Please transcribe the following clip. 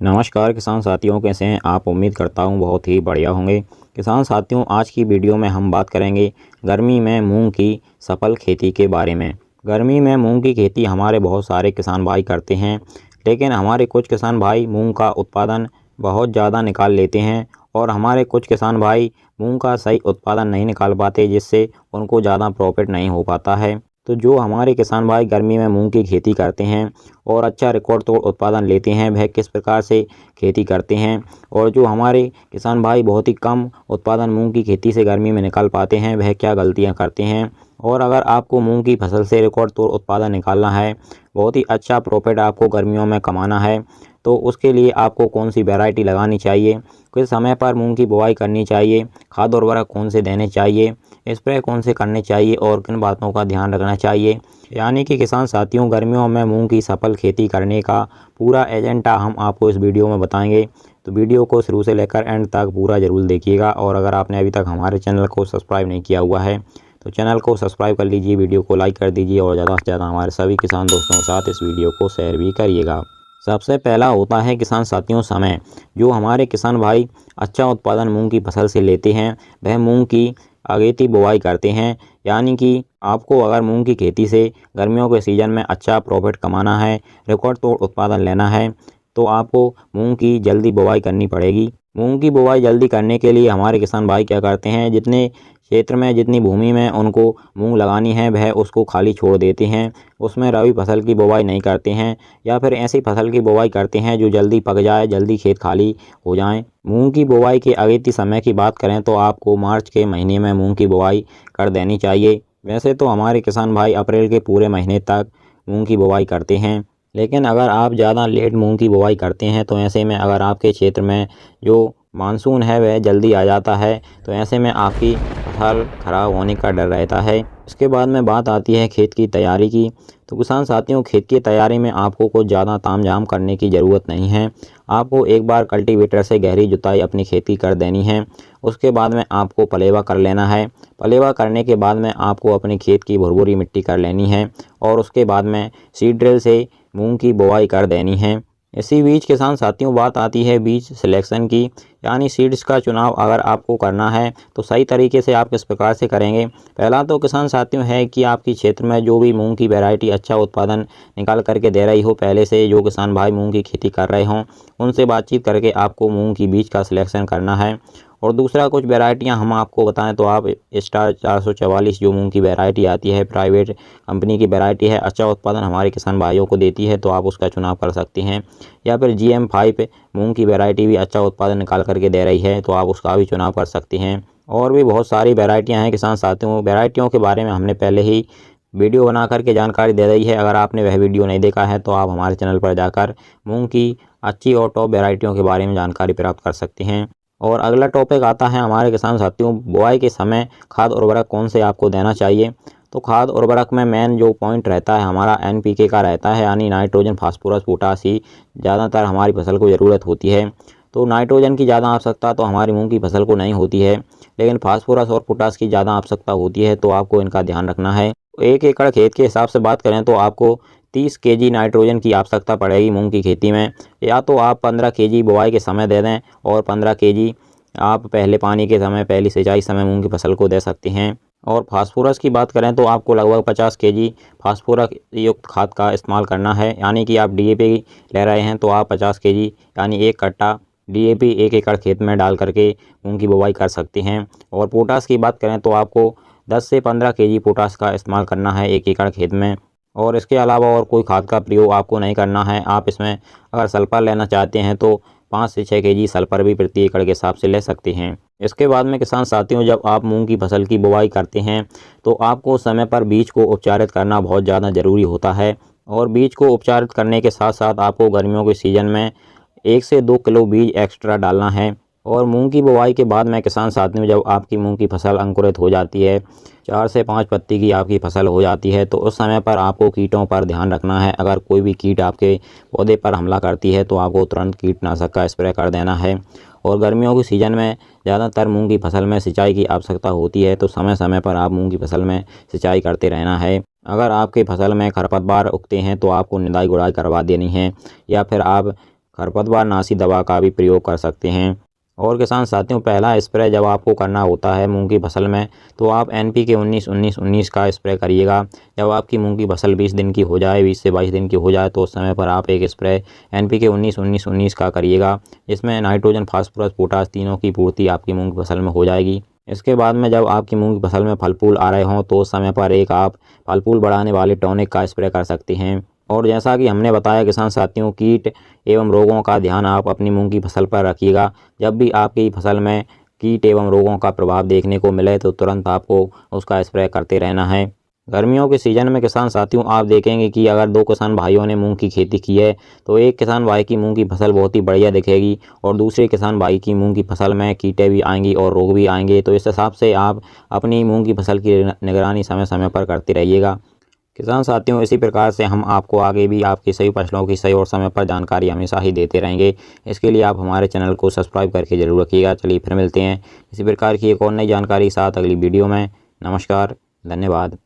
नमस्कार किसान साथियों, कैसे हैं आप। उम्मीद करता हूं बहुत ही बढ़िया होंगे। किसान साथियों, आज की वीडियो में हम बात करेंगे गर्मी में मूंग की सफल खेती के बारे में। गर्मी में मूंग की खेती हमारे बहुत सारे किसान भाई करते हैं, लेकिन हमारे कुछ किसान भाई मूंग का उत्पादन बहुत ज़्यादा निकाल लेते हैं और हमारे कुछ किसान भाई मूंग का सही उत्पादन नहीं निकाल पाते, जिससे उनको ज़्यादा प्रॉफिट नहीं हो पाता है। तो जो हमारे किसान भाई गर्मी में मूंग की खेती करते हैं और अच्छा रिकॉर्ड तोड़ उत्पादन लेते हैं, वह किस प्रकार से खेती करते हैं, और जो हमारे किसान भाई बहुत ही कम उत्पादन मूंग की खेती से गर्मी में निकाल पाते हैं, वह क्या गलतियां करते हैं। और अगर आपको मूंग की फसल से रिकॉर्ड तोड़ उत्पादन निकालना है, बहुत ही अच्छा प्रॉफिट आपको गर्मियों में कमाना है, तो उसके लिए आपको कौन सी वैरायटी लगानी चाहिए, किस समय पर मूंग की बुआई करनी चाहिए, खाद उर्वरक कौन से देने चाहिए, स्प्रे कौन से करने चाहिए और किन बातों का ध्यान रखना चाहिए, यानी कि किसान साथियों गर्मियों में मूंग की सफल खेती करने का पूरा एजेंडा हम आपको इस वीडियो में बताएंगे। तो वीडियो को शुरू से लेकर एंड तक पूरा ज़रूर देखिएगा। और अगर आपने अभी तक हमारे चैनल को सब्सक्राइब नहीं किया हुआ है तो चैनल को सब्सक्राइब कर लीजिए, वीडियो को लाइक कर दीजिए और ज़्यादा से ज़्यादा हमारे सभी किसान दोस्तों के साथ इस वीडियो को शेयर भी करिएगा। सबसे पहला होता है किसान साथियों समय। जो हमारे किसान भाई अच्छा उत्पादन मूंग की फसल से लेते हैं, वह मूंग की अगेती बुवाई करते हैं, यानी कि आपको अगर मूंग की खेती से गर्मियों के सीज़न में अच्छा प्रॉफिट कमाना है, रिकॉर्ड तोड़ उत्पादन लेना है, तो आपको मूंग की जल्दी बुवाई करनी पड़ेगी। मूंग की बुवाई जल्दी करने के लिए हमारे किसान भाई क्या करते हैं, जितने क्षेत्र में जितनी भूमि में उनको मूंग लगानी है वह उसको खाली छोड़ देते हैं, उसमें रबी फसल की बुवाई नहीं करते हैं, या फिर ऐसी फसल की बुवाई करते हैं जो जल्दी पक जाए, जल्दी खेत खाली हो जाए। मूंग की बुवाई के अगेती समय की बात करें तो आपको मार्च के महीने में मूंग की बुवाई कर देनी चाहिए। वैसे तो हमारे किसान भाई अप्रैल के पूरे महीने तक मूंग की बुवाई करते हैं, लेकिन अगर आप ज़्यादा लेट मूंग की बुवाई करते हैं तो ऐसे में अगर आपके क्षेत्र में जो मानसून है वह जल्दी आ जाता है, तो ऐसे में आपकी फसल खराब होने का डर रहता है। इसके बाद में बात आती है खेत की तैयारी की। तो किसान साथियों खेत की तैयारी में आपको कुछ ज़्यादा तामझाम करने की ज़रूरत नहीं है। आपको एक बार कल्टीवेटर से गहरी जुताई अपनी खेती कर देनी है। उसके बाद में आपको पलेवा कर लेना है। पलेवा करने के बाद में आपको अपनी खेत की भुरभुरी मिट्टी कर लेनी है और उसके बाद में सीड ड्रिल से मूंग की बुवाई कर देनी है। इसी बीच किसान साथियों बात आती है बीज सिलेक्शन की, यानी सीड्स का चुनाव अगर आपको करना है तो सही तरीके से आप किस प्रकार से करेंगे। पहला तो किसान साथियों है कि आपकी क्षेत्र में जो भी मूंग की वैरायटी अच्छा उत्पादन निकाल करके दे रही हो, पहले से जो किसान भाई मूंग की खेती कर रहे हों, उनसे बातचीत करके आपको मूंग की बीज का सिलेक्शन करना है। और दूसरा कुछ वैरायटियां हम आपको बताएं तो आप स्टार 444 जो मूंग की वैरायटी आती है, प्राइवेट कंपनी की वैरायटी है, अच्छा उत्पादन हमारे किसान भाइयों को देती है, तो आप उसका चुनाव कर सकते हैं। या फिर GM5 मूंग की वैरायटी भी अच्छा उत्पादन निकाल करके दे रही है, तो आप उसका भी चुनाव कर सकते हैं। और भी बहुत सारी वैरायटियाँ हैं किसान साथियों, वैरायटियों के बारे में हमने पहले ही वीडियो बना करके जानकारी दे दी है। अगर आपने वह वीडियो नहीं देखा है तो आप हमारे चैनल पर जाकर मूंग की अच्छी और टॉप वैरायटियों के बारे में जानकारी प्राप्त कर सकते हैं। और अगला टॉपिक आता है हमारे किसान साथियों बुआई के समय खाद उर्वरक कौन से आपको देना चाहिए। तो खाद उर्वरक में मेन जो पॉइंट रहता है हमारा NPK का रहता है, यानी नाइट्रोजन फास्फोरस पोटास ही ज़्यादातर हमारी फसल को ज़रूरत होती है। तो नाइट्रोजन की ज़्यादा आवश्यकता तो हमारी मूंग की फसल को नहीं होती है, लेकिन फास्फोरस और पोटास की ज़्यादा आवश्यकता होती है, तो आपको इनका ध्यान रखना है। 1 एकड़ खेत के हिसाब से बात करें तो आपको 30 kg नाइट्रोजन की आवश्यकता पड़ेगी मूंग की खेती में। या तो आप 15 kg बुआई के समय दे दें और 15 kg आप पहले पानी के समय, पहली सिंचाई समय मूंग की फसल को दे सकते हैं। और फास्फोरस की बात करें तो आपको लगभग 50 kg फास्फोरस युक्त खाद का इस्तेमाल करना है, यानी कि आप DAP ले रहे हैं तो आप 50 kg यानी 1 कट्टा DAP 1 एकड़ खेत में डाल करके मूंग की बुवाई कर सकते हैं। और पोटास की बात करें तो आपको 10 से 15 kg पोटास का इस्तेमाल करना है 1 एकड़ खेत में। और इसके अलावा और कोई खाद का प्रयोग आपको नहीं करना है। आप इसमें अगर सल्फर लेना चाहते हैं तो 5 से 6 kg सल्फर भी प्रति एकड़ के हिसाब से ले सकते हैं। इसके बाद में किसान साथियों जब आप मूंग की फसल की बुवाई करते हैं तो आपको समय पर बीज को उपचारित करना बहुत ज़्यादा ज़रूरी होता है। और बीज को उपचारित करने के साथ साथ आपको गर्मियों के सीज़न में 1 से 2 किलो बीज एक्स्ट्रा डालना है। और मूंग की बुवाई के बाद में किसान साथियों जब आपकी मूंग की फसल अंकुरित हो जाती है, 4 से 5 पत्ती की आपकी फसल हो जाती है, तो उस समय पर आपको कीटों पर ध्यान रखना है। अगर कोई भी कीट आपके पौधे पर हमला करती है तो आपको तुरंत कीटनाशक का स्प्रे कर देना है। और गर्मियों के सीज़न में ज़्यादातर मूंग की फसल में सिंचाई की आवश्यकता होती है, तो समय समय पर आप मूंग की फसल में सिंचाई करते रहना है। अगर आपके फसल में खरपतवार उगते हैं तो आपको निदाई गुड़ाई करवा देनी है, या फिर आप खरपतवार नाशी दवा का भी प्रयोग कर सकते हैं। और किसान साथियों, पहला स्प्रे जब आपको करना होता है मूंग की फसल में, तो आप NPK 19-19-19 का स्प्रे करिएगा। जब आपकी मूंग की फसल 20 दिन की हो जाए, 20 से 22 दिन की हो जाए, तो उस समय पर आप एक स्प्रे NPK 19-19-19 का करिएगा, जिसमें नाइट्रोजन, फास्फोरस, पोटास तीनों की पूर्ति आपकी मूंग की फसल में हो जाएगी। इसके बाद में जब आपकी मूंग की फसल में फल फूल आ रहे हों, तो उस समय पर एक आप फल फूल बढ़ाने वाले टॉनिक का स्प्रे कर सकते हैं। और जैसा कि हमने बताया किसान साथियों, कीट एवं रोगों का ध्यान आप अपनी मूंग की फसल पर रखिएगा। जब भी आपकी फसल में कीट एवं रोगों का प्रभाव देखने को मिले, तो तुरंत आपको उसका स्प्रे करते रहना है। गर्मियों के सीज़न में किसान साथियों, आप देखेंगे कि अगर 2 किसान भाइयों ने मूंग की खेती की है, तो एक किसान भाई की मूंग की फसल बहुत ही बढ़िया दिखेगी और दूसरे किसान भाई की मूंग की फसल में कीटें भी आएंगी और रोग भी आएंगे। तो इस हिसाब से आप अपनी मूंग की फसल की निगरानी समय समय पर करते रहिएगा। किसान साथियों, इसी प्रकार से हम आपको आगे भी आपकी सही फसलों की सही और समय पर जानकारी हमेशा ही देते रहेंगे। इसके लिए आप हमारे चैनल को सब्सक्राइब करके जरूर रखिएगा। चलिए फिर मिलते हैं इसी प्रकार की एक और नई जानकारी के साथ अगली वीडियो में। नमस्कार, धन्यवाद।